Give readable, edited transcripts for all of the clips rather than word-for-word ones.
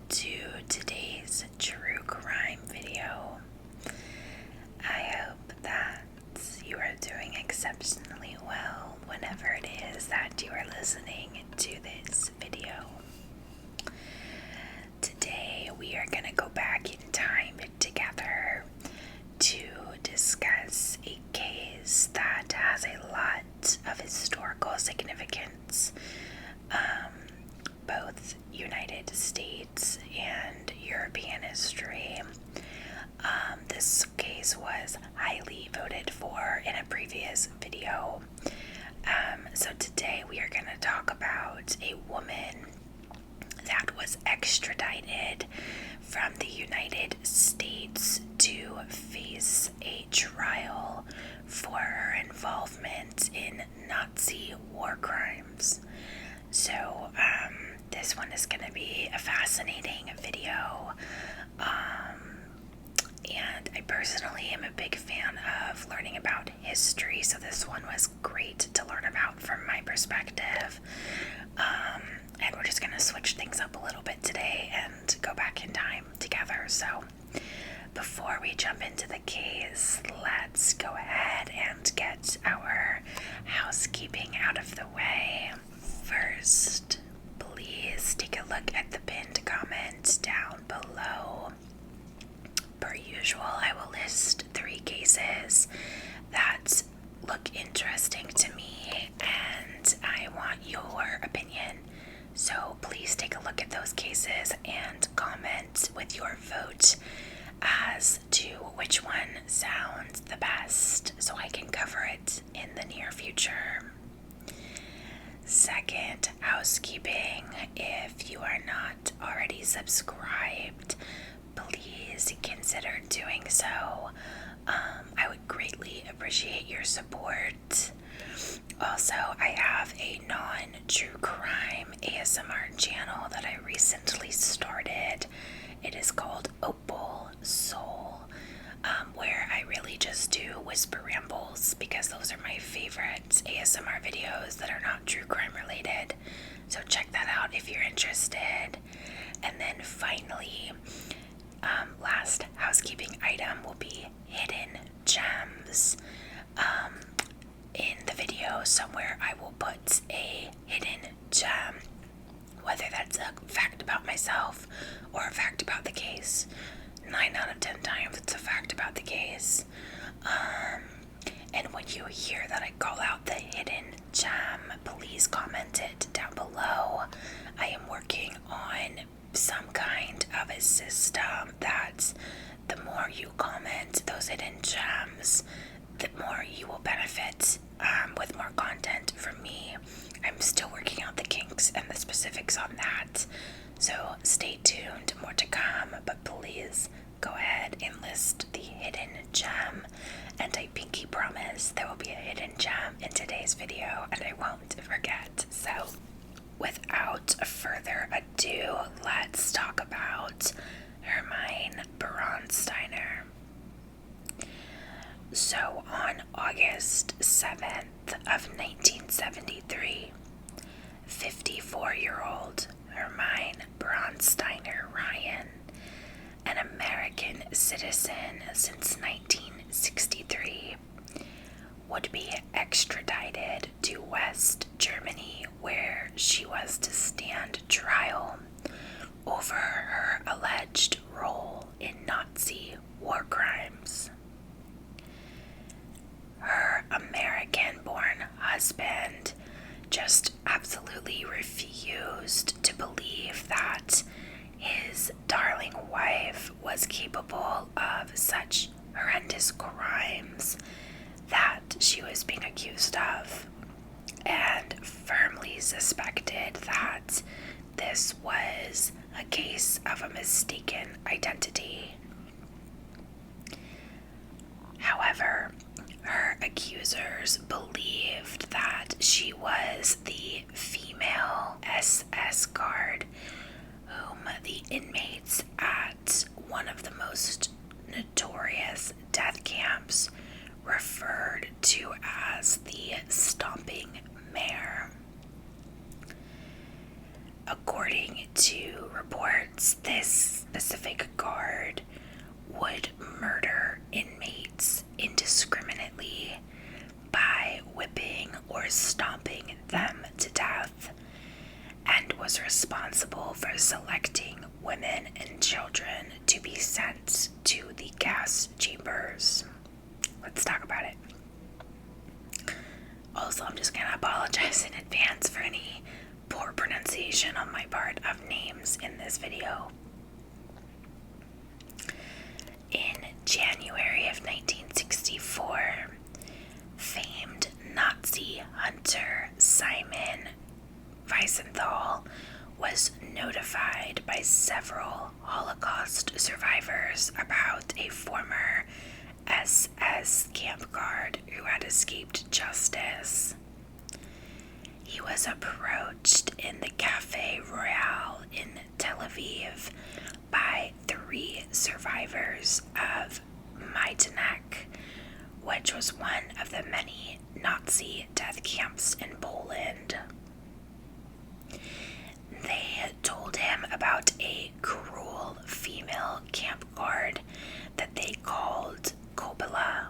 to today's true crime video. I hope that you are doing exceptionally well whenever it is that you are listening to this video. Today we are going to go back in time together to discuss a case that has a lot of historical significance, both United States and European history. This case was highly voted for in a previous video. So today we are going to talk about a woman that was extradited from the United States to face a trial for her involvement in Nazi war crimes. So this one is going to be a fascinating video. And I personally am a big fan of learning about history, so this one was great to learn about from my perspective. And we're just going to switch things up a little bit today and go back in time together. So before we jump into the case, let's go ahead and get our housekeeping out of the way. First, please take a look at the pinned comment down below. Per usual, I will list 3 cases that look interesting to me and I want your opinion. So please take a look at those cases and comment with your vote as to which one sounds the best so I can cover it in the near future. Second, housekeeping. If you are not already subscribed, please consider doing so. I would greatly appreciate your support. Also, I have a non-true crime ASMR channel that I recently started. It is called Opal Soul, where I really just do whisper rambles because those are my favorite ASMR videos that are not true crime related. So check that out if you're interested. And then finally, last housekeeping item will be hidden gems. In the video somewhere I will put a hidden gem, whether that's a fact about myself or a fact about the case. 9 out of 10 times it's a fact about the case. And when you hear that I call out the hidden gem, please comment it down below. I am working on some kind of a system that the more you comment those hidden gems, the more you will benefit with more content from me. I'm still working out the kinks and the specifics on that, so stay tuned, more to come, but please go ahead and list the hidden gem, and I pinky promise there will be a hidden gem in today's video and I won't forget. So without further ado, let's talk about Hermine Braunsteiner. So on August 7th of 1973, 54-year-old Hermine Braunsteiner Ryan, an American citizen since 1963, would be extradited to West Germany, where she was to stand trial over her alleged role in Nazi war crimes. Her American-born husband just absolutely refused to believe that his darling wife was capable of such horrendous crimes that she was being accused of, and firmly suspected that this was a case of a mistaken identity. However, her accusers believed that she was the female SS guard whom the inmates at one of the most notorious death camps referred to as the Stomping Mare. According According to reports, this specific guard would murder inmates indiscriminately by whipping or stomping them to death, and was responsible for selecting women and children to be sent to the gas chambers. Let's talk about it. Also, I'm just gonna apologize in advance for any poor pronunciation on my part of names in this video. In January of 1964, famed Nazi hunter Simon Wiesenthal was notified by several Holocaust survivors about a former SS camp guard who had escaped justice. He was approached in the Café Royal in Tel Aviv by 3 survivors of Majdanek, which was one of the many Nazi death camps in Poland. They told him about a cruel female camp guard that they called Kobila,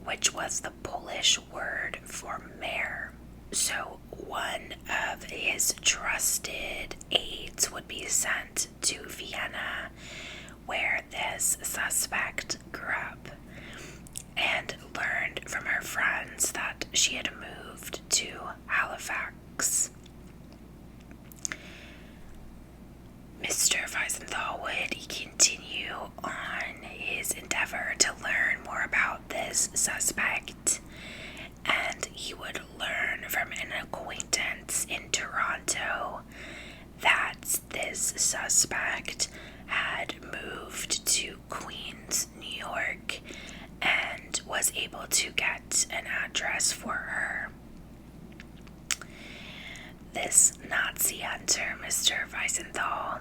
which was the Polish word for mare. So one of his trusted aides would be sent to Vienna, where this suspect grew up, and learned from her friends that she had moved to Halifax. Mr. Wiesenthal would continue on his endeavor to learn more about this suspect, and he would learn from an acquaintance in Toronto that this suspect had moved to Queens, New York, and was able to get an address for her. This Nazi hunter, Mr. Wiesenthal,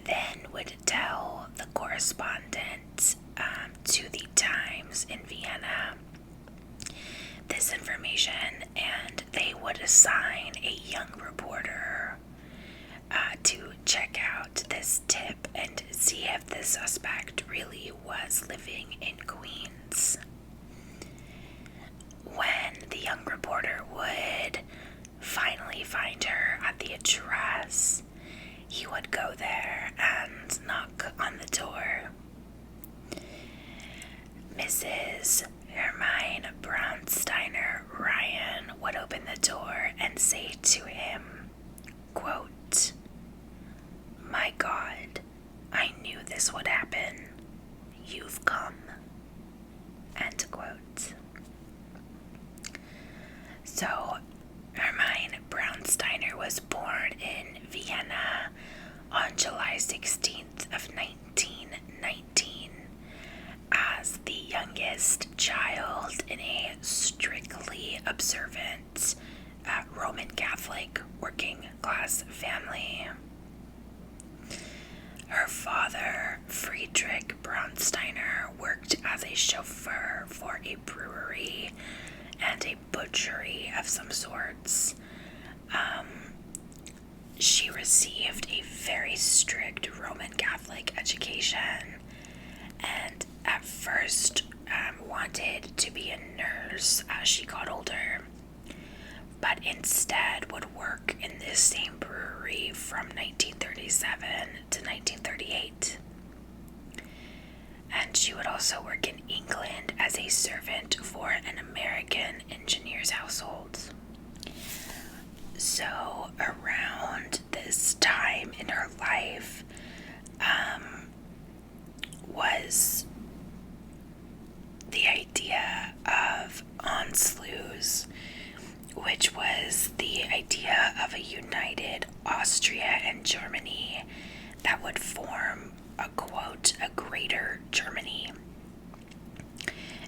then would tell the correspondent to the Times in Vienna this information, and they would assign a young reporter to check out this tip and see if the suspect really was living in Queens. When the young reporter would finally find her at the address, he would go there and knock on the door. Mrs. Hermine Braunsteiner Ryan would open the door and say to him, quote, "My God, I knew this would happen. You've come." End quote. So, Hermine Braunsteiner was born in Vienna on July 16th of 1919 as the youngest child in a strictly observant Roman Catholic working class family. Her father, Friedrich Braunsteiner, worked as a chauffeur for a brewery and a butchery of some sorts. She received a very strict Roman Catholic education, and at first wanted to be a nurse as she got older, but instead would work in this same brewery from 1937 to 1938. And she would also work in England as a servant for an American engineer's household. So around this time in her life was the idea of Anschluss, which was the idea of a united Austria and Germany that would form a quote, a greater Germany.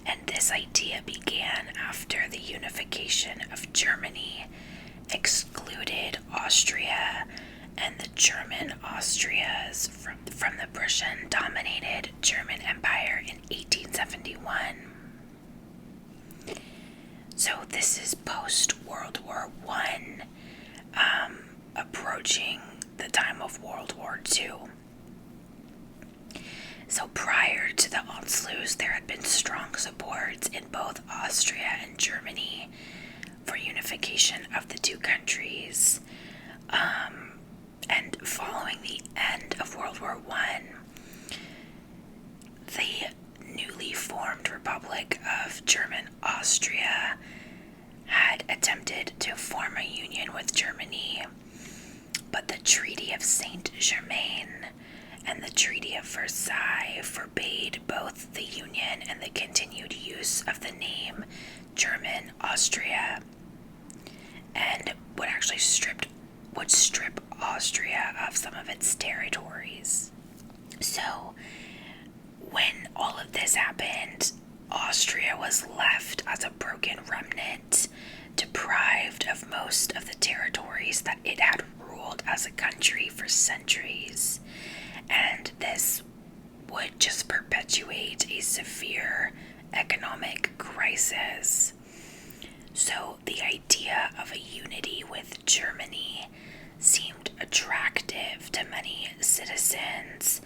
And this idea began after the unification of Germany excluded Austria and the German Austrias from the Prussian-dominated German Empire in 1871. So this is post-World War I, approaching the time of World War II. So prior to the Anschluss, there had been strong support in both Austria and Germany for unification of the two countries. And following the end of World War I, the newly formed Republic of German Austria had attempted to form a union with Germany, but the Treaty of Saint-Germain and the Treaty of Versailles forbade both the union and the continued use of the name German Austria, and would strip Austria of some of its territories. So when all of this happened, Austria was left as a broken remnant, deprived of most of the territories that it had ruled as a country for centuries, and this would just perpetuate a severe economic crisis. So the idea of a unity with Germany seemed attractive to many citizens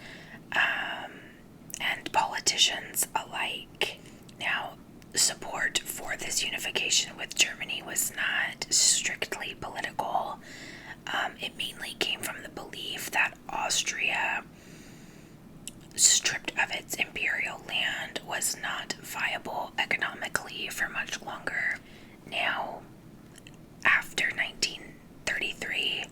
and politicians alike. Now, support for this unification with Germany was not strictly political. It mainly came from the belief that Austria, stripped of its imperial land, was not viable economically for much longer. Now, after 1933,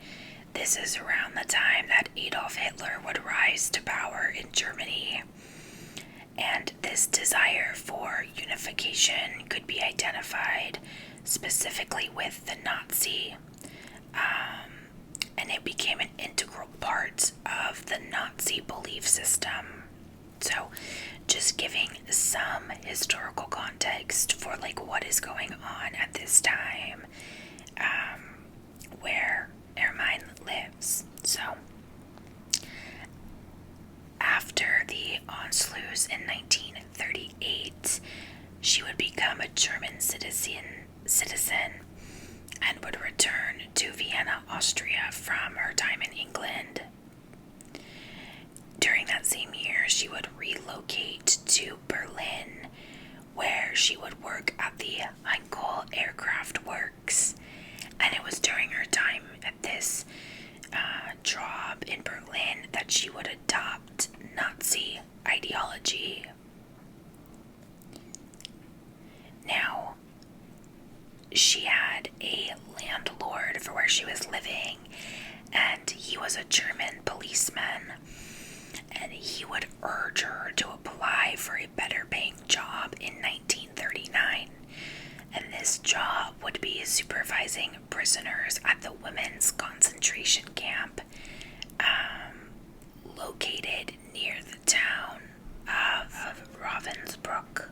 this is around the time that Adolf Hitler would rise to power in Germany, and this desire for unification could be identified specifically with the Nazi, and it became an integral part of the Nazi belief system. So, just giving some historical context for what is going on at this time, where Ermine lives. So, after the Anschluss in 1938, she would become a German citizen and would return to Vienna, Austria from her time in England. During that same year, she would relocate to Berlin, where she would work at the Heinkel Aircraft Works. And it was during her time at this job in Berlin that she would adopt Nazi ideology. Now, she had a landlord for where she was living, and he was a German policeman, and he would urge her to apply for a better paying job in 1939. And this job would be supervising prisoners at the women's concentration camp located near the town of Ravensbrück.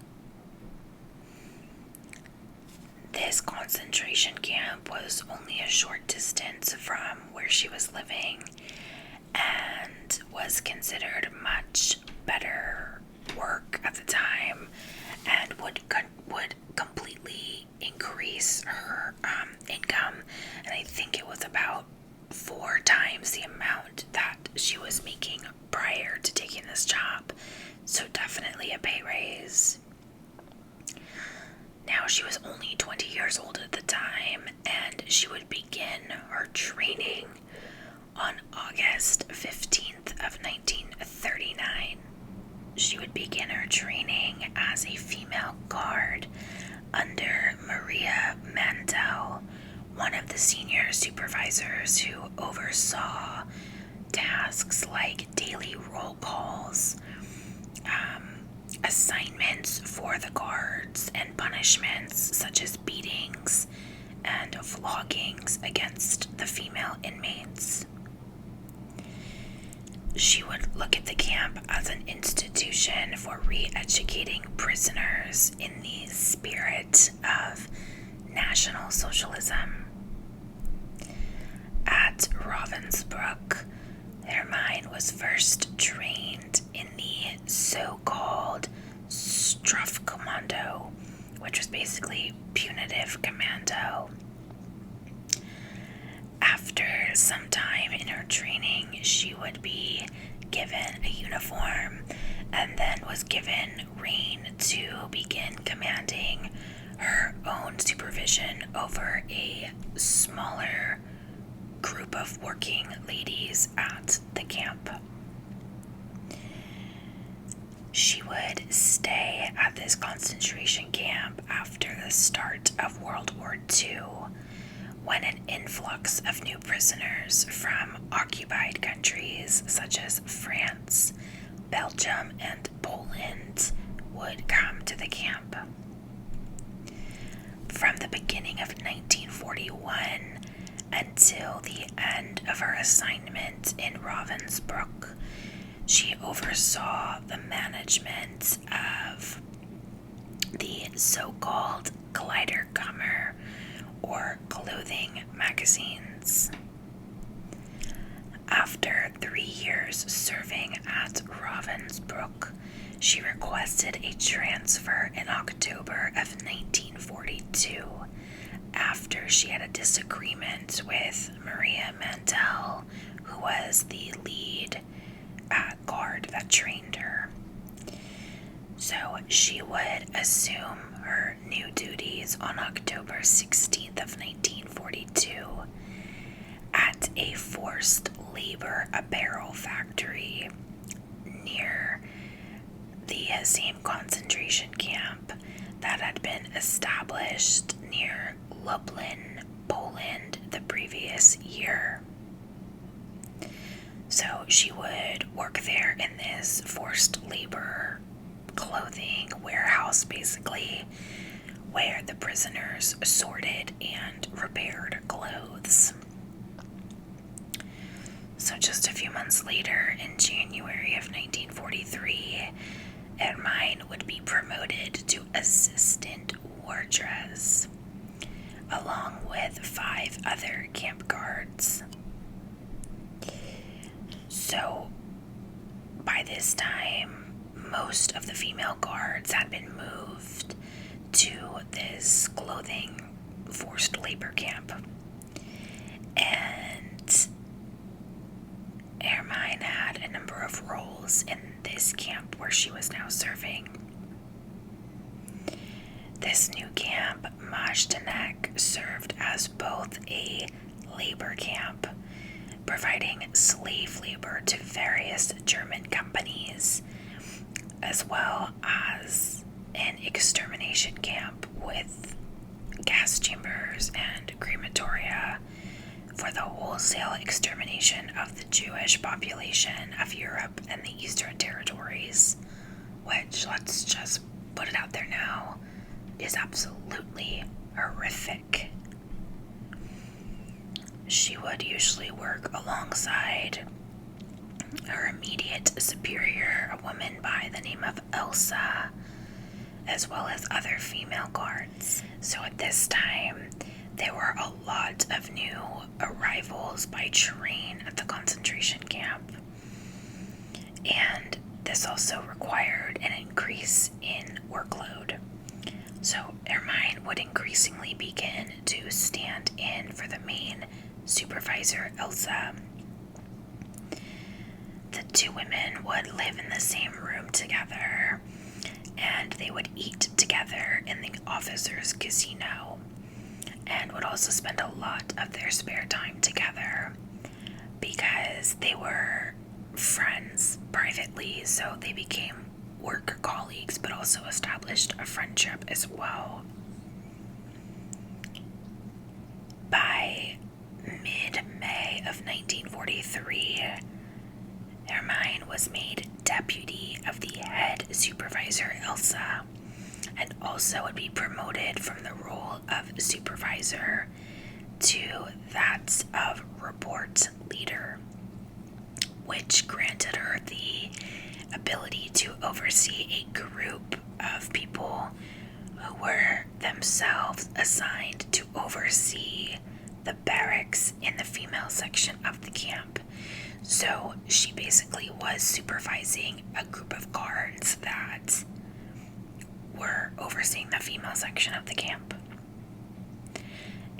This concentration camp was only a short distance from where she was living and was considered much better work at the time, and would completely increase her income, and I think it was about 4 times the amount that she was making prior to taking this job. So definitely a pay raise. Now, she was only 20 years old at the time, and she would begin her training on August 15th of 1939. She would begin her training as a female guard under Maria Mandel, one of the senior supervisors who oversaw tasks like daily roll calls, assignments for the guards, and punishments such as beatings and floggings against the female inmates. She would look at the camp as an institution for re-educating prisoners in the spirit of National Socialism. At Ravensbrück, Hermine was first trained in the so-called Strafkommando, which was basically punitive commando. After some time in her training, she would be given a uniform and then was given reign to begin commanding her own supervision over a smaller group of working ladies at the camp. She would stay at this concentration camp after the start of World War II, when an influx of new prisoners from occupied countries such as France, Belgium, and Poland would come to the camp. From the beginning of 1941 until the end of her assignment in Ravensbrück, she oversaw the management of the so-called Kleiderkammer, or clothing magazines. After 3 years serving at Ravensbrück, she requested a transfer in October of 1942 after she had a disagreement with Maria Mandel, who was the lead guard that trained her. So she would assume her new duties on October 16th of 1942 at a forced labor apparel factory near the same concentration camp that had been established near Lublin, Poland, the previous year. So she would work there in this forced labor clothing warehouse, basically, where the prisoners sorted and repaired clothes. So just a few months later, in January of 1943, Ermine would be promoted to assistant wardress, along with 5 other camp guards. So by this time, most of the female guards had been moved to this clothing forced labor camp. And Ermine had a number of roles in this camp where she was now serving. This new camp, Majdanek, served as both a labor camp, providing slave labor to various German companies, as well as an extermination camp with gas chambers and crematoria for the wholesale extermination of the Jewish population of Europe and the Eastern Territories, which, let's just put it out there now, is absolutely horrific. She would usually work alongside her immediate superior, a woman by the name of Elsa, as well as other female guards. So at this time, there were a lot of new arrivals by train at the concentration camp. And this also required an increase in workload. So Ermine would increasingly begin to stand in for the main supervisor, Elsa. The 2 women would live in the same room together, and they would eat together in the officers' casino, and would also spend a lot of their spare time together because they were friends privately, so they became work colleagues, but also established a friendship as well. By mid-May of 1943, Ermine was made deputy of the head supervisor, Elsa, and also would be promoted from the role of supervisor to that of report leader, which granted her the ability to oversee a group of people who were themselves assigned to oversee the barracks in the female section of the camp. So she basically was supervising a group of guards that were overseeing the female section of the camp.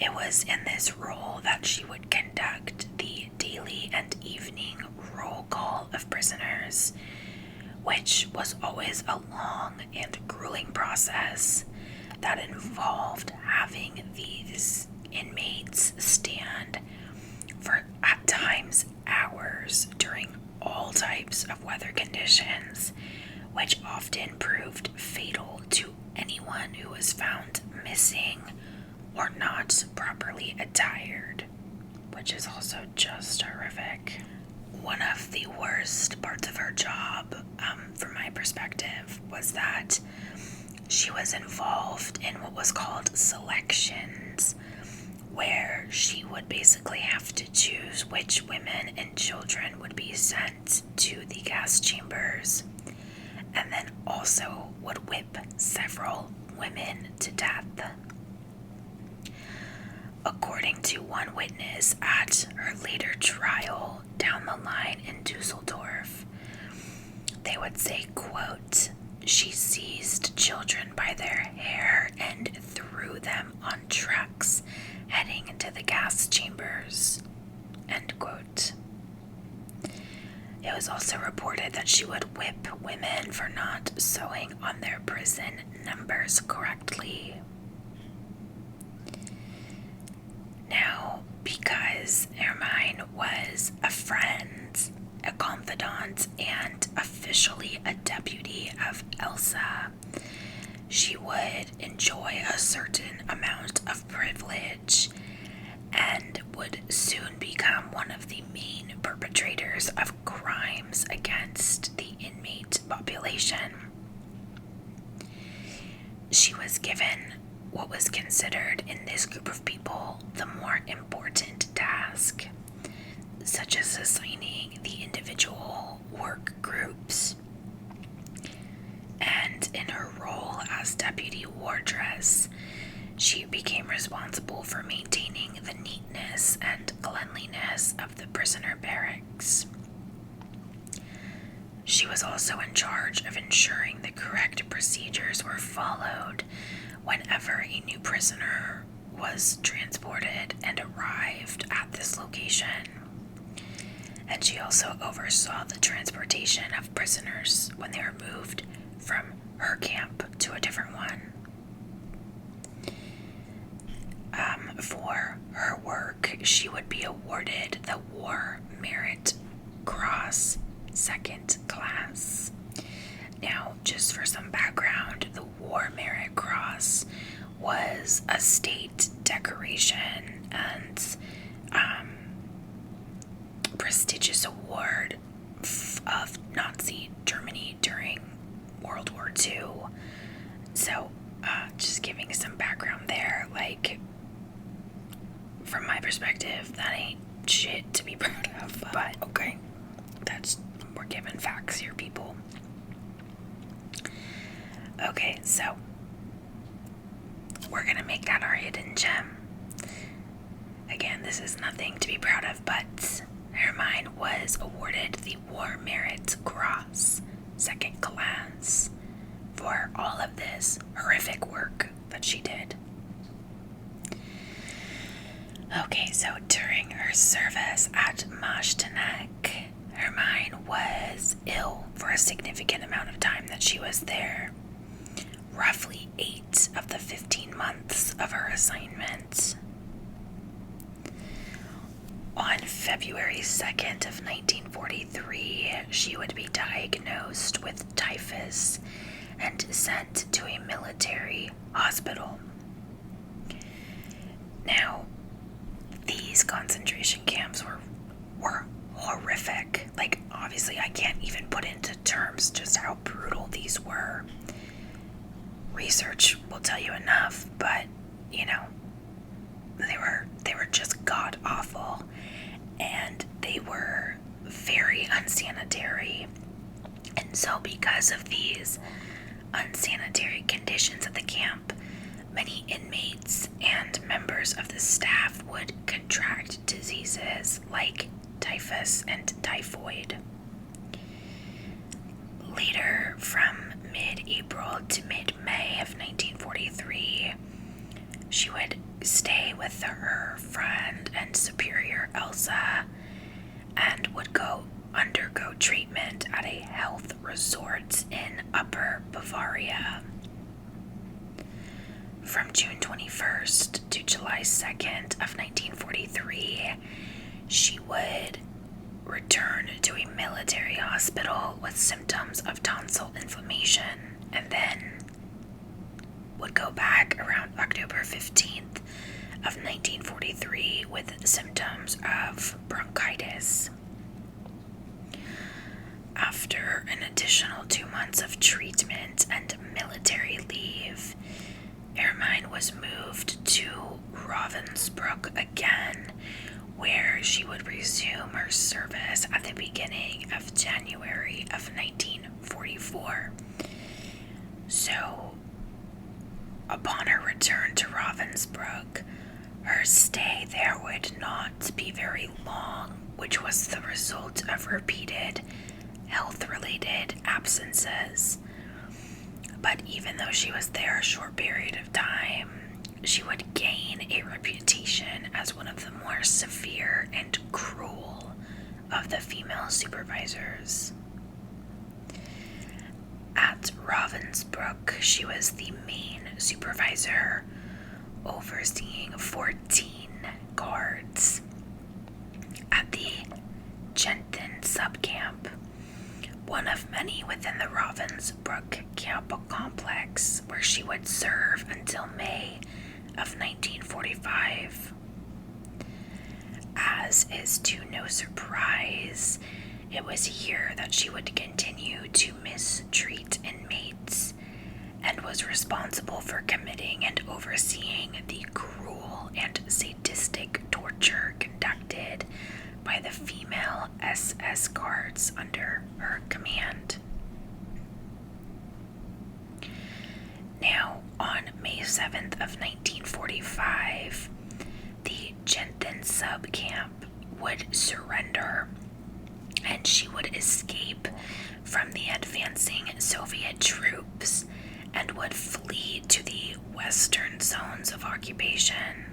It was in this role that she would conduct the daily and evening roll call of prisoners, which was always a long and grueling process that involved having these inmates stand for, at times, hours during all types of weather conditions, which often proved fatal to anyone who was found missing or not properly attired, which is also just horrific. One of the worst parts of her job, from my perspective, was that she was involved in what was called selections, where she would basically have to choose which women and children would be sent to the gas chambers, and then also would whip several women to death. According to one witness at her later trial down the line in Dusseldorf, they would say, quote, "She seized children by their hair and threw them on trucks heading into the gas chambers," end quote. It was also reported that she would whip women for not sewing on their prison numbers correctly. Now, because Hermine was a friend, a confidant, and officially a deputy of Elsa, she would enjoy a certain amount of privilege and would soon become one of the main perpetrators of crimes against the inmate population. She was given what was considered in this group of people the more important task, such as assigning the individual work groups. And in her role as deputy wardress, she became responsible for maintaining the neatness and cleanliness of the prisoner barracks. She was also in charge of ensuring the correct procedures were followed whenever a new prisoner was transported and arrived at this location. And she also oversaw the transportation of prisoners when they were moved from her camp to a different one. For her work, she would be awarded the War Merit Cross, 2nd class. Now, just for some background, the War Merit Cross was a state decoration and prestigious award of Nazi Germany during World War II. So, just giving some background there, like, from my perspective, that ain't shit to be proud of, but okay, we're given facts here, people. Okay, so we're gonna make that our hidden gem. Again, this is nothing to be proud of, but Hermine was awarded the War Merit Cross, 2nd class, for all of this horrific work that she did. Okay, so during her service at Majdanek, Hermine was ill for a significant amount of time that she was there. Roughly 8 of the 15 months of her assignment. On February 2nd of 1943, she would be diagnosed with typhus and sent to a military hospital. Now, these concentration camps were horrific. Like, obviously, I can't even put into terms just how brutal these were. Research will tell you enough, but, you know, they were just god-awful, and they were very unsanitary. And so because of these unsanitary conditions at the camp, many inmates and members of the staff would contract diseases like typhus and typhoid. Later, from mid-April to mid-May of 1943, she would stay with her friend and superior Elsa and would undergo treatment at a health resort in Upper Bavaria. From June 21st to July 2nd of 1943, she would return to a military hospital with symptoms of tonsil inflammation, and then would go back around October 15th of 1943 with symptoms of bronchitis. After an additional 2 months of treatment and military leave, Ermine was moved to Ravensbrück again, where she would resume her service at the beginning of January of 1944. So, upon her return to Ravensbrück, her stay there would not be very long, which was the result of repeated health-related absences. But even though she was there a short period of time, she would gain a reputation as one of the more severe and cruel of the female supervisors. At Ravensbrück, she was the main supervisor, overseeing 14 guards. At the Genten subcamp, one of many within the Ravensbrück camp complex, where she would serve until May of 1945. As is to no surprise, it was here that she would continue to mistreat inmates and was responsible for committing and overseeing the cruel and sadistic torture conducted by the female SS guards under her command. Now, on May 7th of 1945, the Genten subcamp would surrender, and she would escape from the advancing Soviet troops and would flee to the western zones of occupation.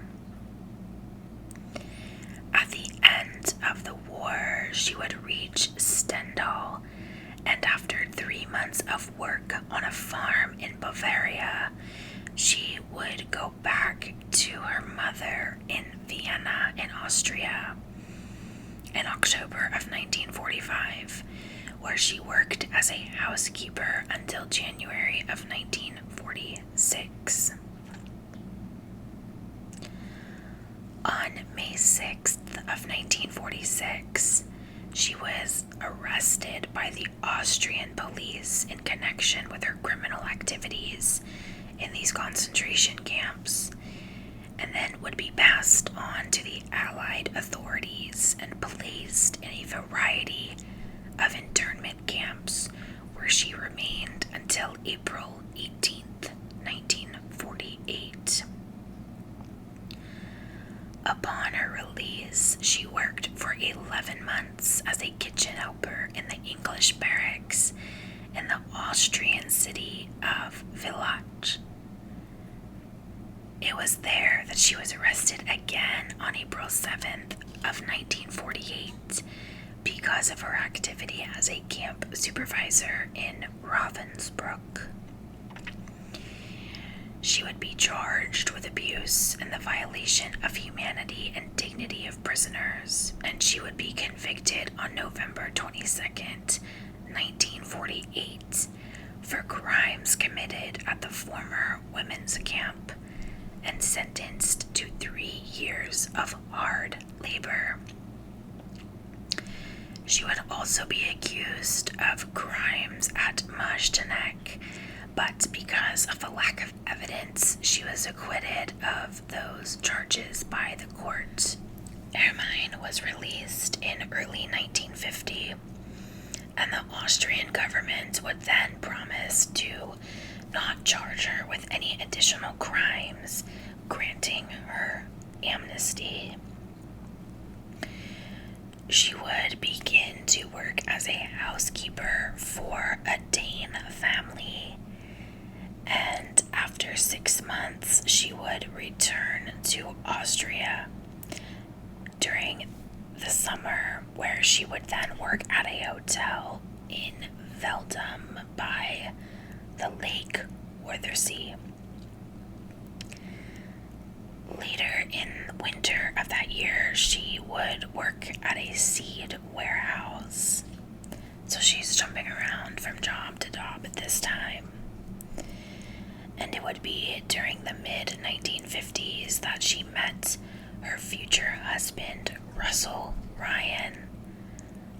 At the end of the war, she would reach Stendal, and after 3 months of work on a farm in Bavaria, she would go back to her mother in Vienna in Austria in October of 1945, where she worked as a housekeeper until January of 1946. On May 6th of 1946, she was arrested by the Austrian police in connection with her criminal activities in these concentration camps, and then would be passed on to the Allied authorities and placed in a variety of internment camps, where she remained until April 18th, 1948. Upon her release, she worked for 11 months as a kitchen helper in the English barracks in the Austrian city of Villach. It was there that she was arrested again on April 7th of 1948 because of her activity as a camp supervisor in Ravensbrück. She would be charged with abuse and the violation of humanity and dignity of prisoners, and she would be convicted on November 22nd, 1948, for crimes committed at the former women's camp, and sentenced to 3 years of hard labor. She would also be accused of crimes at Majdanek, but because of the lack of evidence, she was acquitted of those charges by the court. Ermine was released in early 1950, and the Austrian government would then promise to not charge her with any additional crimes, granting her amnesty. She would begin to work as a housekeeper for a Dane family, and after 6 months, she would return to Austria hotel in Veldum by the Lake Worthersea. Later in the winter of that year, she would work at a seed warehouse. So she's jumping around from job to job at this time. And it would be during the mid-1950s that she met her future husband, Russell Ryan,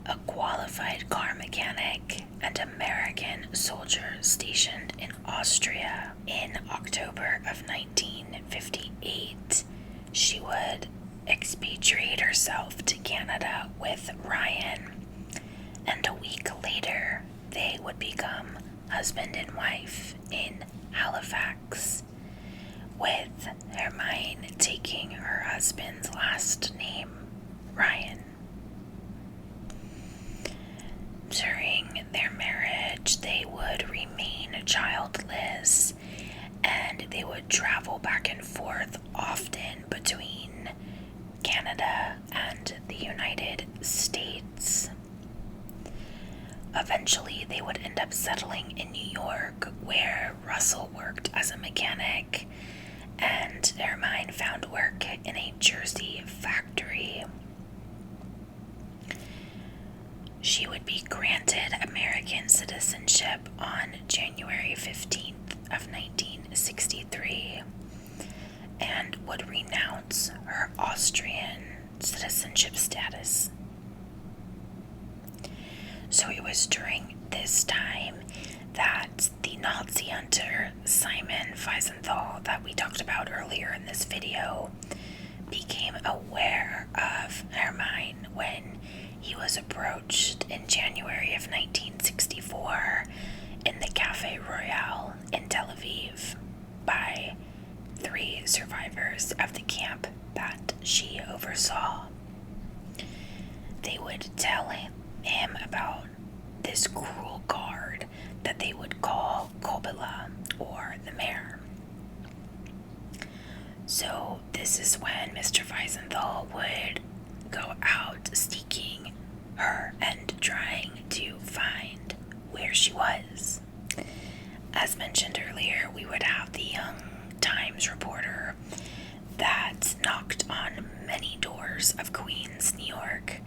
a qualified car mechanic and American soldier stationed in Austria. In October of 1958, she would expatriate herself to Canada with Ryan, and a week later, they would become husband and wife in Halifax, with Hermine taking her husband's last name, Ryan. During their marriage, they would remain childless, and they would travel back and forth often between Canada and the United States. Eventually, they would end up settling in New York, where Russell worked as a mechanic, and Hermine found work in a Jersey factory. She would be granted American citizenship on January 15th of 1963 and would renounce her Austrian citizenship status. So it was during this time that the Nazi hunter Simon Wiesenthal that we talked about earlier in this video became aware of Hermine when he was approached in January of 1964 in the Café Royal in Tel Aviv by 3 survivors of the camp that she oversaw. They would tell him about this cruel guard that they would call Kobila, or the mayor. So this is when Mr. Wiesenthal would go out seeking her and trying to find where she was. As mentioned earlier, we would have the young Times reporter that knocked on many doors of Queens, New York,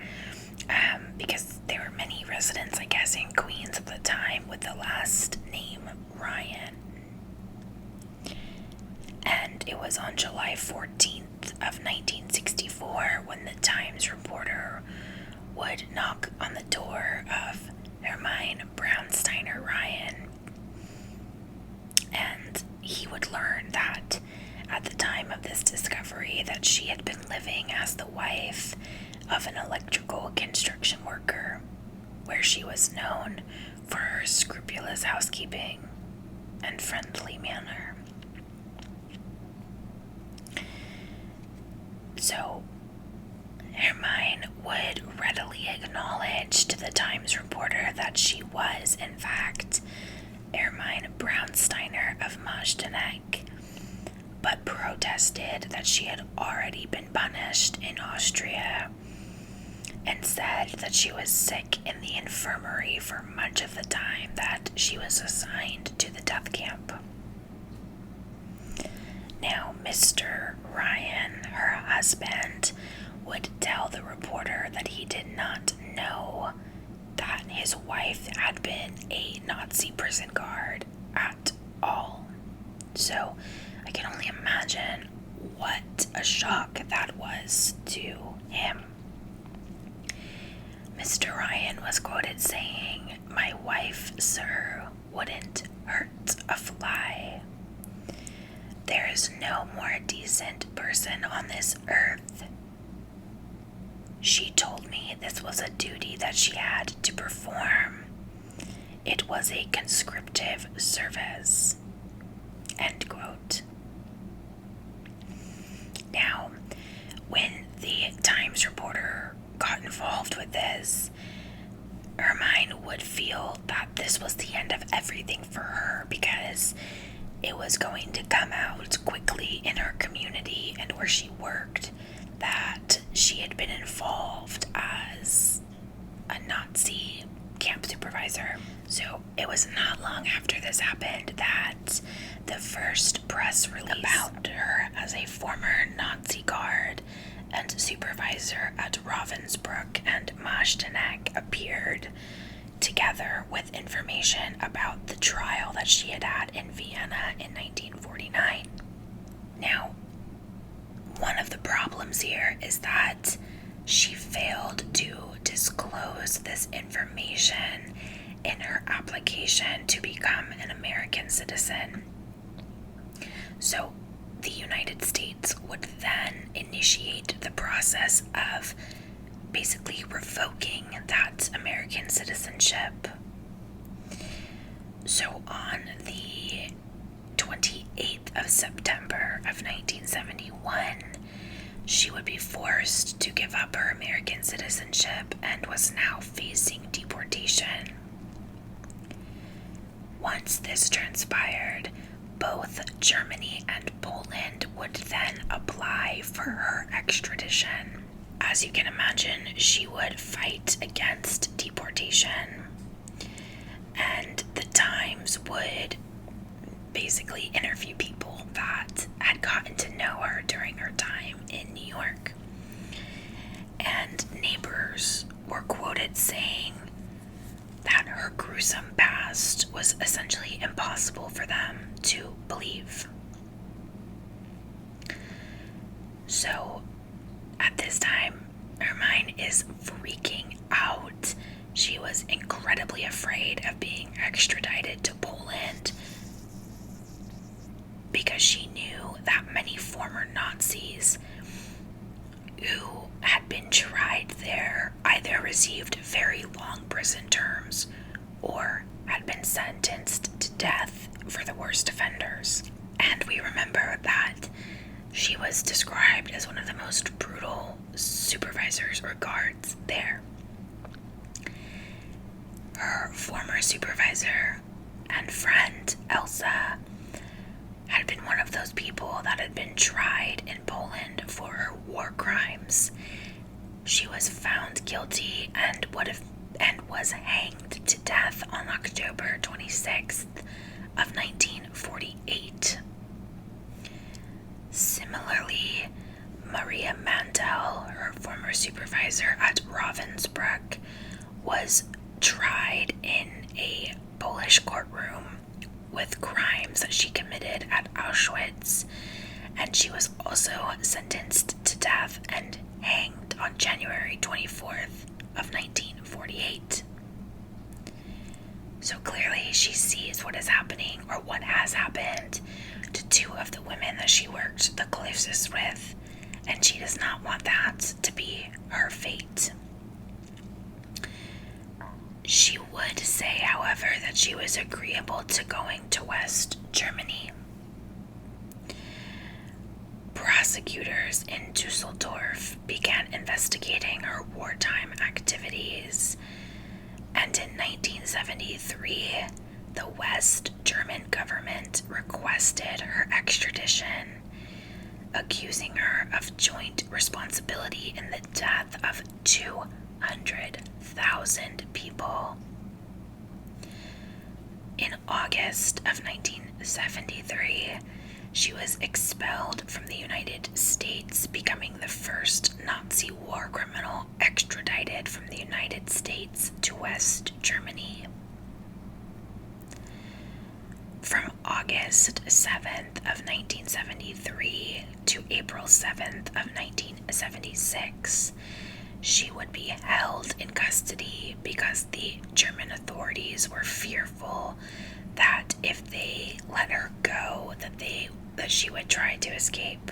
because there were many residents, I guess, in Queens at the time with the last name Ryan. And it was on July 14th of 1964 when the Times reporter would knock on the door of Hermine Braunsteiner Ryan. And he would learn that at the time of this discovery that she had been living as the wife of an electrical construction worker, where she was known for her scrupulous housekeeping and friendly manner. So, Hermine would readily acknowledge to the Times reporter that she was, in fact, Hermine Braunsteiner of Majdanek, but protested that she had already been punished in Austria and said that she was sick in the infirmary for much of the time that she was assigned to the death camp. Now, Mr. Ryan, her husband, would tell the reporter that he did not know that his wife had been a Nazi prison guard at all. So I can only imagine what a shock that was to him. Mr. Ryan was quoted saying, "My wife, sir, wouldn't hurt a fly. There is no more decent person on this earth. She told me this was a duty that she had to perform. It was a conscriptive service." End quote. Now, when the Times reporter got involved with this, Hermine would feel that this was the end of everything for her because it was going to come out quickly in her community and where she worked that she had been involved as a Nazi camp supervisor. So it was not long after this happened that the first press release about her as a former Nazi guard and supervisor at Ravensbrück and Majdanek appeared, together with information about the trial that she had had in Vienna in 1949. Now, one of the problems here is that she failed to disclose this information in her application to become an American citizen. So the United States would then initiate the process of basically revoking that American citizenship. So on the 28th of September of 1971, she would be forced to give up her American citizenship and was now facing deportation. Once this transpired, both Germany and Poland would then apply for her extradition. As you can imagine, she would fight against deportation, and the Times would basically interview people that had gotten to know her during her time in New York. And neighbors were quoted saying that her gruesome past was essentially impossible for them to believe. So at this time, her mind is freaking out. She was incredibly afraid of being extradited to Poland because she knew that many former Nazis who had been tried there either received very long prison terms or had been sentenced to death for the worst offenders. And we remember that she was described as one of the most brutal supervisors or guards there. Her former supervisor and friend, Elsa, had been one of those people that had been tried in Poland for her war crimes. She was found guilty and was hanged to death on October 26th of 1948. Similarly, Maria Mandel, her former supervisor at Ravensbrück, was tried in a Polish courtroom with crimes that she committed at Auschwitz, and she was also sentenced to death and hanged on January 24th of 1948. So clearly she sees what is happening, or what has happened, to two of the women that she worked the closest with, and she does not want that to be her fate. She would say, however, that she was agreeable to going to West Germany. Prosecutors in Dusseldorf began investigating her wartime activities, and in 1973, the West German government requested her extradition, accusing her of joint responsibility in the death of 200,000 people. In August of 1973, she was expelled from the United States, becoming the first Nazi war criminal extradited from the United States to West Germany. From August 7th of 1973 to April 7th of 1976, she would be held in custody because the German authorities were fearful that if they let her go, that she would try to escape.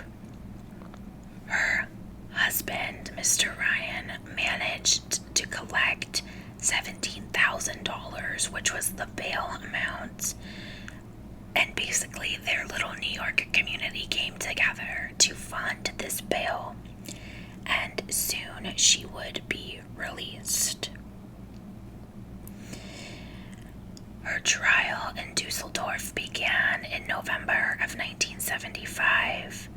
Her husband, Mr. Ryan, managed to collect $17,000, which was the bail amount. And basically, their little New York community came together to fund this bail, and soon she would be released. Her trial in Dusseldorf began in November of 1975,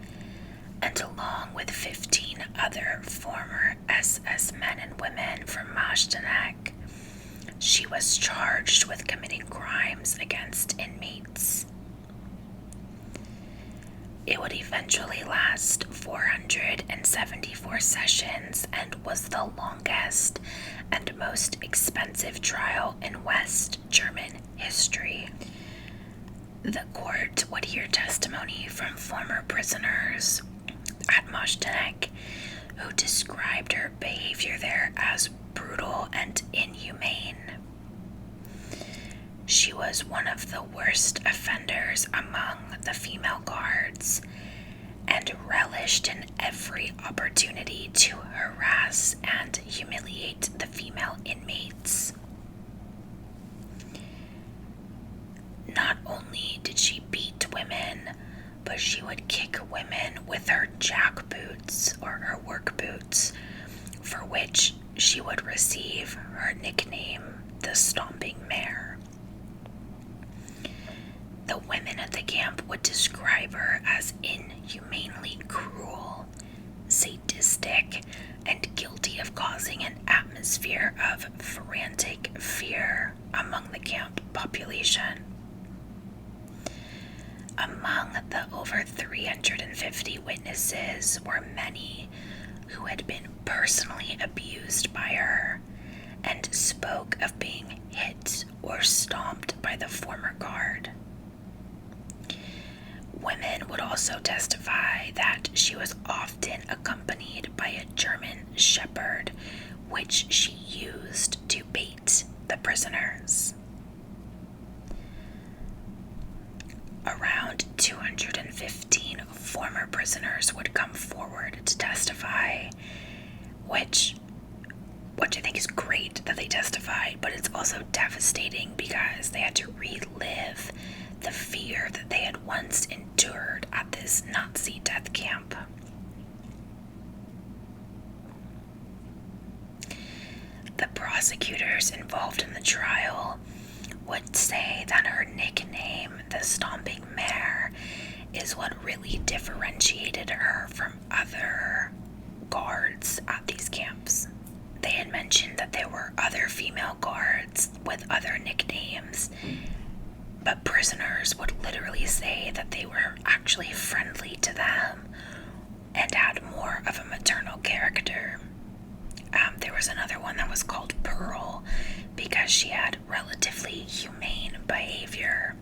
and along with 15 other former SS men and women from Majdanek, she was charged with committing crimes against inmates. It would eventually last 474 sessions and was the longest and most expensive trial in West German history. The court would hear testimony from former prisoners at Majdanek who described her behavior there as brutal and inhumane. She was one of the worst offenders among the female guards and relished in every opportunity to harass and humiliate the female inmates. Not only did she beat women, but she would kick women with her jack boots or her work boots, for which she would receive her nickname, the Stomping Mare. The women at the camp would describe her as inhumanely cruel, sadistic, and guilty of causing an atmosphere of frantic fear among the camp population. Among the over 350 witnesses were many who had been personally abused by her and spoke of being hit or stomped by the former guard. Women would also testify that she was often accompanied by a German shepherd, which she used to bait the prisoners. Around 215 former prisoners would come forward to testify, which I think is great that they testified, but it's also devastating because they had to relive the fear that they had once endured at this Nazi death camp. The prosecutors involved in the trial would say that her nickname, the Stomping Mare, is what really differentiated her from other guards at these camps. They had mentioned that there were other female guards with other nicknames, but prisoners would literally say that they were actually friendly to them and had more of a maternal character. There was another one that was called Pearl because she had relatively humane behavior.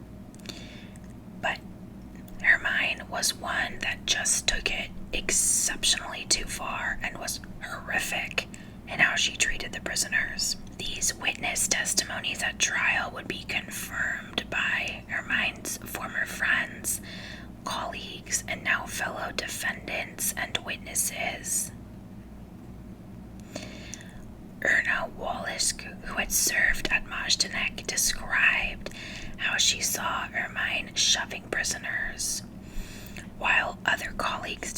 But Hermine was one that just took it exceptionally too far and was horrific in how she treated the prisoners. These witness testimonies at trial would be confirmed by Hermine's former friends, colleagues, and now fellow defendants and witnesses. Erna Wallace, who had served at Majdanek, described how she saw Hermine shoving prisoners, while other colleagues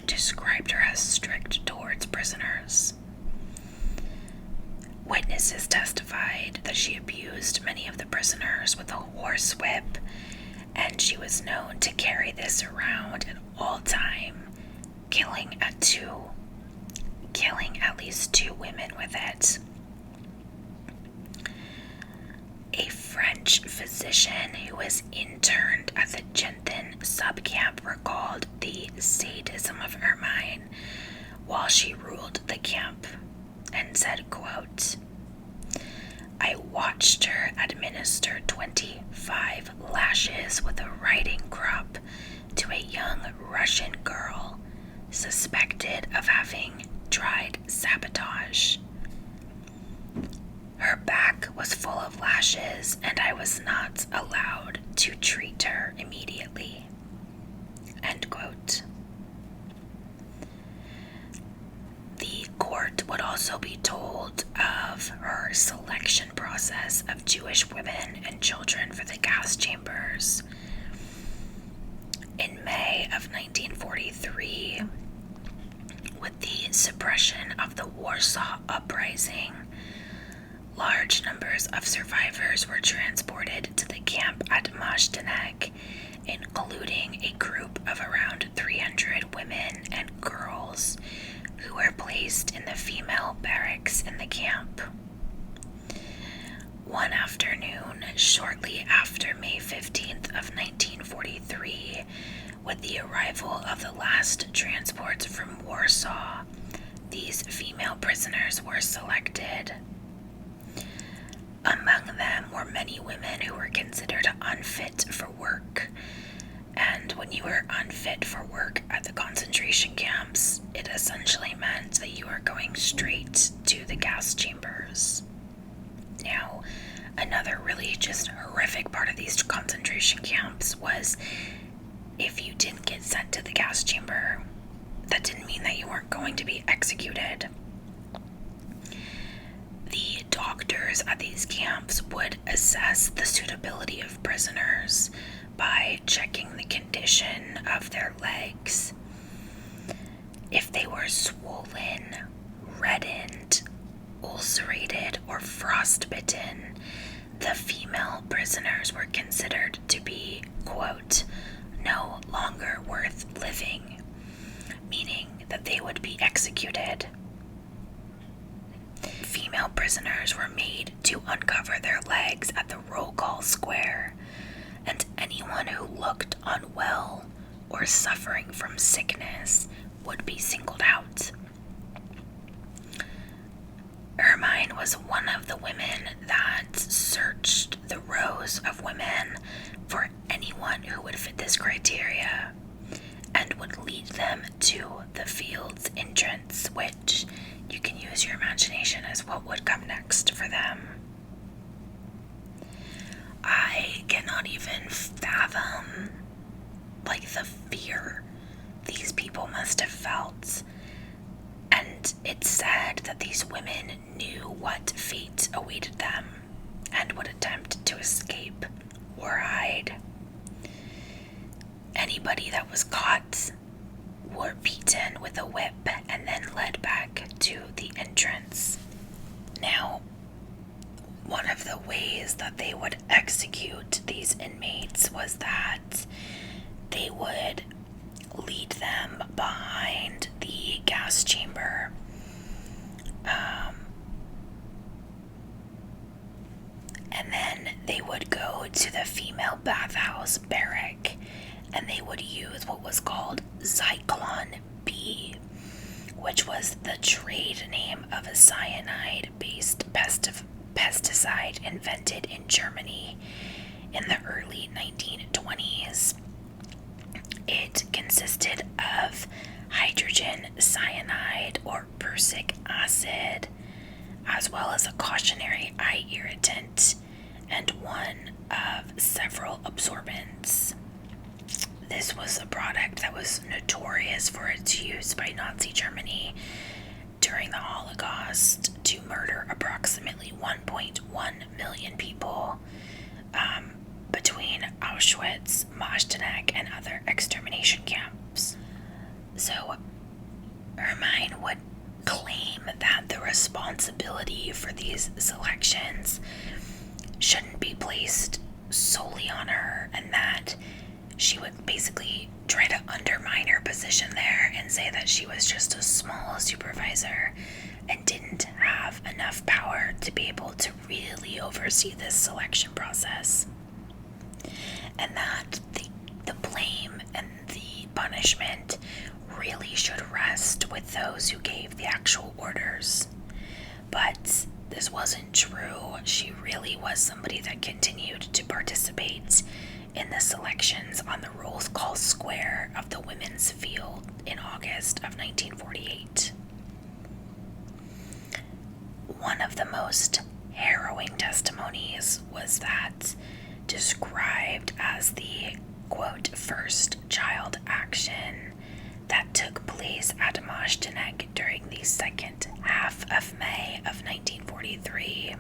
described her as strict towards prisoners. Witnesses testified that she abused many of the prisoners with a horsewhip, and she was known to carry this around at all time, killing at least 2 women with it. A French physician who was interned at the Genthin subcamp recalled the sadism of Hermine while she ruled the camp and said, quote, "I watched her administer 25 lashes with a riding crop to a young Russian girl suspected of having tried sabotage. Her back was full of lashes, and I was not allowed to treat her immediately." End quote. The court would also be told of her selection process of Jewish women and children for the gas chambers. In May of 1943, with the suppression of the Warsaw Uprising, large numbers of survivors were transported to the camp at Majdanek, including a group of around 300 women and girls who were placed in the female barracks in the camp. One afternoon, shortly after May 15th of 1943, with the arrival of the last transports from Warsaw, these female prisoners were selected. Among them were many women who were considered unfit for work. And when you were unfit for work at the concentration camps, it essentially meant that you were going straight to the gas chambers. Now, another really just horrific part of these concentration camps was if you didn't get sent to the gas chamber, that didn't mean that you weren't going to be executed. The doctors at these camps would assess the suitability of prisoners by checking the condition of their legs. If they were swollen, reddened, ulcerated, or frostbitten, the female prisoners were considered to be, quote, no longer worth living, meaning that they would be executed. Female prisoners were made to uncover their legs at the roll call square, and anyone who looked unwell or suffering from sickness would be singled out. Ermine was one of the women that searched the rows of women for anyone who would fit this criteria and would lead them to the field's entrance, which you can use your imagination as what would come next for them. I cannot even fathom, the fear these people must have felt. And it's said that these women knew what fate awaited them and would attempt to escape or hide. Anybody that was caught were beaten with a whip and then led back to the entrance. Now, one of the ways that they would execute these inmates was that they would lead them behind the gas chamber. And then they would go to the female bathhouse barrack, and they would use what was called Zyklon B, which was the trade name of a cyanide-based pesticide invented in Germany in the early 1920s. It consisted of hydrogen cyanide or prussic acid, as well as a cautionary eye irritant and one of several absorbents. This was a product that was notorious for its use by Nazi Germany during the Holocaust to murder approximately 1.1 million people between Auschwitz, Majdanek, and other extermination camps. So, Ermine would claim that the responsibility for these selections shouldn't be placed solely on her, and that she would basically try to undermine her position there and say that she was just a small supervisor and didn't have enough power to be able to really oversee this selection process. And that the blame and the punishment really should rest with those who gave the actual orders. But this wasn't true. She really was somebody that continued to participate in the selections on the roll call square of the women's field in August of 1948. One of the most harrowing testimonies was that described as the, quote, first child action that took place at Majdanek during the second half of May of 1943.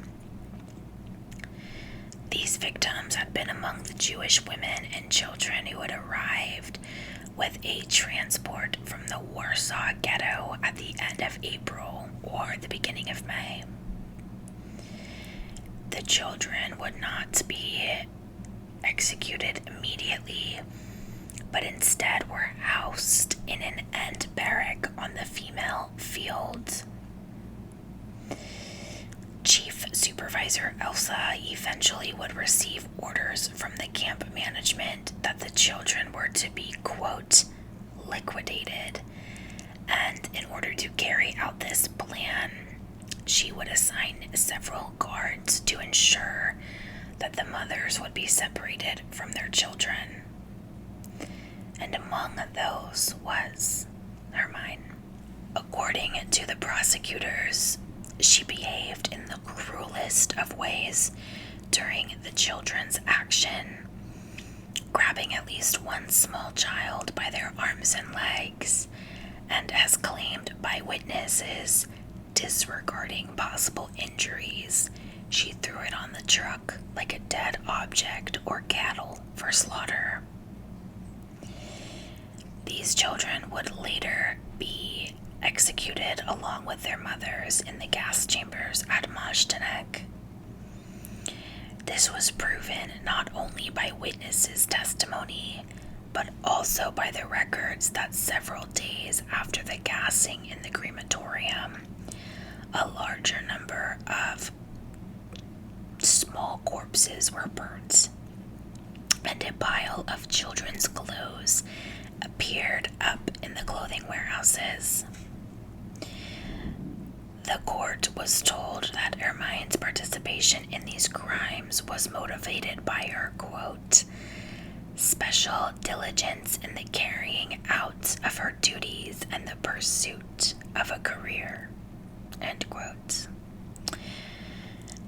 These victims had been among the Jewish women and children who had arrived with a transport from the Warsaw Ghetto at the end of April or the beginning of May. The children would not be executed immediately, but instead were housed in an end barrack on the female field. Chief Supervisor supervisor Elsa eventually would receive orders from the camp management that the children were to be, quote, liquidated. And in order to carry out this plan, she would assign several guards to ensure that the mothers would be separated from their children. And among those was Hermine. According to the prosecutors, she behaved in the cruelest of ways during the children's action, grabbing at least one small child by their arms and legs, and as claimed by witnesses, disregarding possible injuries, she threw it on the truck like a dead object or cattle for slaughter. These children would later be executed along with their mothers in the gas chambers at Majdanek. This was proven not only by witnesses' testimony, but also by the records that several days after the gassing in the crematorium, a larger number of small corpses were burnt, and a pile of children's clothes appeared up in the clothing warehouses. The court was told that Hermine's participation in these crimes was motivated by her, quote, special diligence in the carrying out of her duties and the pursuit of a career, end quote.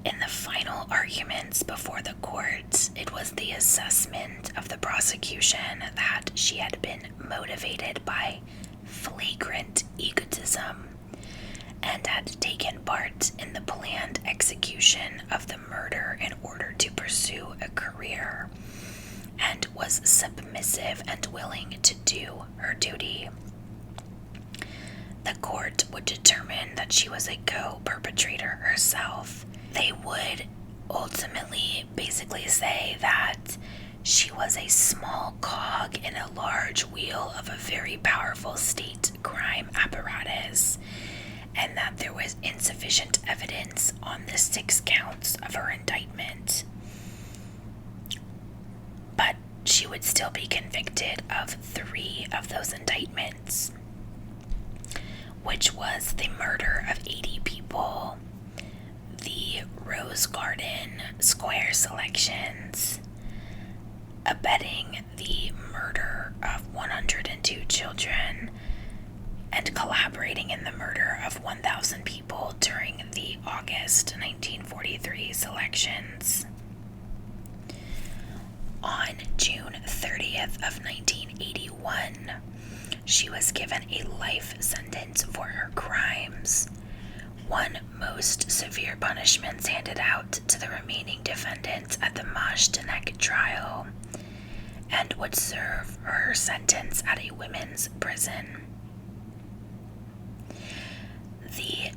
In the final arguments before the court, it was the assessment of the prosecution that she had been motivated by flagrant egotism and had taken part in the planned execution of the murder in order to pursue a career, and was submissive and willing to do her duty. The court would determine that she was a co-perpetrator herself. They would ultimately basically say that she was a small cog in a large wheel of a very powerful state crime apparatus, and that there was insufficient evidence on the 6 counts of her indictment. But she would still be convicted of 3 of those indictments, which was the murder of 80 people, the Rose Garden Square selections, abetting the murder of 102 children, and collaborating in the murder of 1,000 people during the August 1943 selections. On June 30th of 1981, she was given a life sentence for her crimes, one most severe punishments handed out to the remaining defendants at the Majdanek trial, and would serve her sentence at a women's prison. The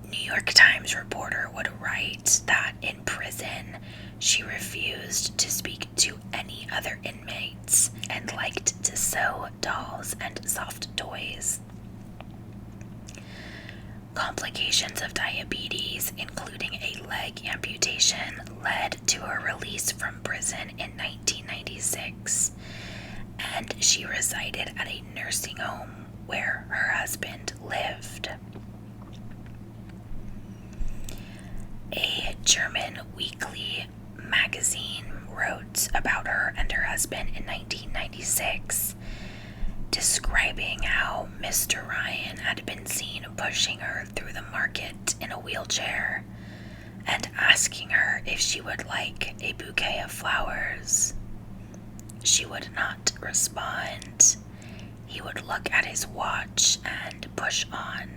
New York Times reporter would write that in prison, she refused to speak to any other inmates and liked to sew dolls and soft toys. Complications of diabetes, including a leg amputation, led to her release from prison in 1996, and she resided at a nursing home where her husband lived. A German weekly magazine wrote about her and her husband in 1996, describing how Mr. Ryan had been seen pushing her through the market in a wheelchair and asking her if she would like a bouquet of flowers. She would not respond. He would look at his watch and push on.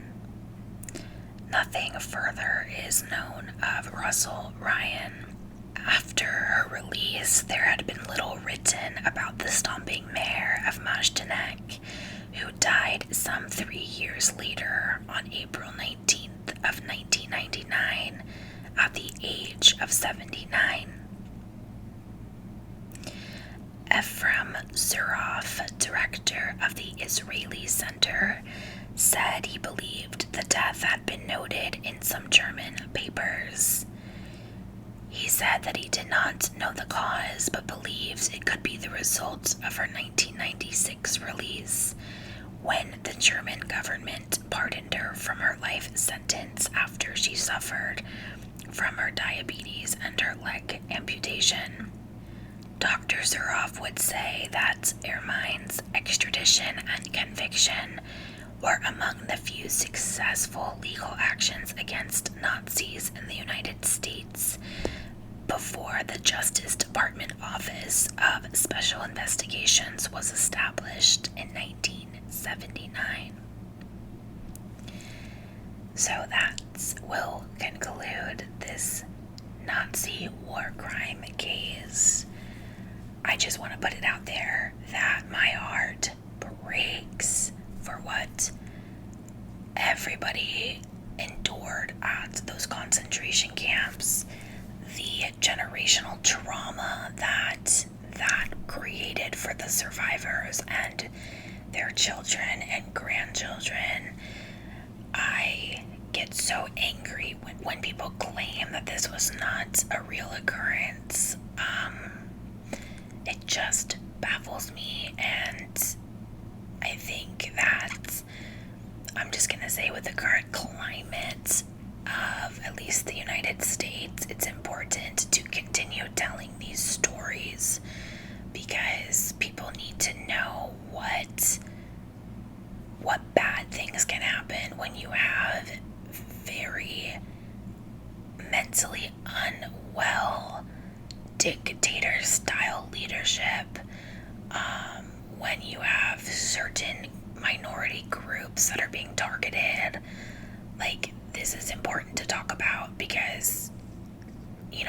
Nothing further is known of Russell Ryan. After her release, there had been little written about the stomping mayor of Majdanek, who died some 3 years later on April 19th of 1999 at the age of 79. Ephraim Zuroff, director of the Israeli Center, said he believed the death had been noted in some German papers. said that he did not know the cause, but believes it could be the result of her 1996 release, when the German government pardoned her from her life sentence after she suffered from her diabetes and her leg amputation. Dr. Zuroff would say that Ermine's extradition and conviction were among the few successful legal actions against Nazis in the United States before the Justice Department Office of Special Investigations was established in 1979. So that will conclude this Nazi war crime case. I just want to put it out there that my heart breaks for what everybody endured at those concentration camps, the generational trauma that created for the survivors and their children and grandchildren. I get so angry when people claim that this was not a real occurrence. It just baffles me, and I think that I'm just gonna say, with the current climate of at least the United States, it's important to continue telling these stories because people need to know what bad things can happen when you have very mentally unwell dictator-style leadership, when you have certain minority groups that are being targeted. Like, this is important to talk about because,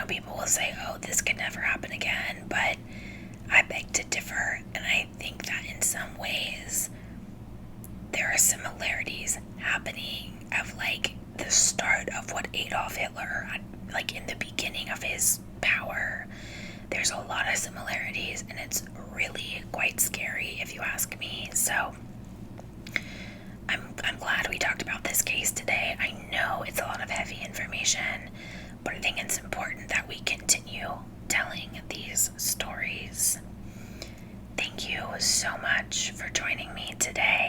people will say, oh, this could never happen again, but I beg to differ, and I think that in some ways there are similarities happening of, like, the start of what Adolf Hitler had, like, in the beginning of his power. There's a lot of similarities, and it's really quite scary if you ask me. So I'm glad we talked about this case today. I know it's a lot of heavy information, but I think it's important that we continue telling these stories. Thank you so much for joining me today.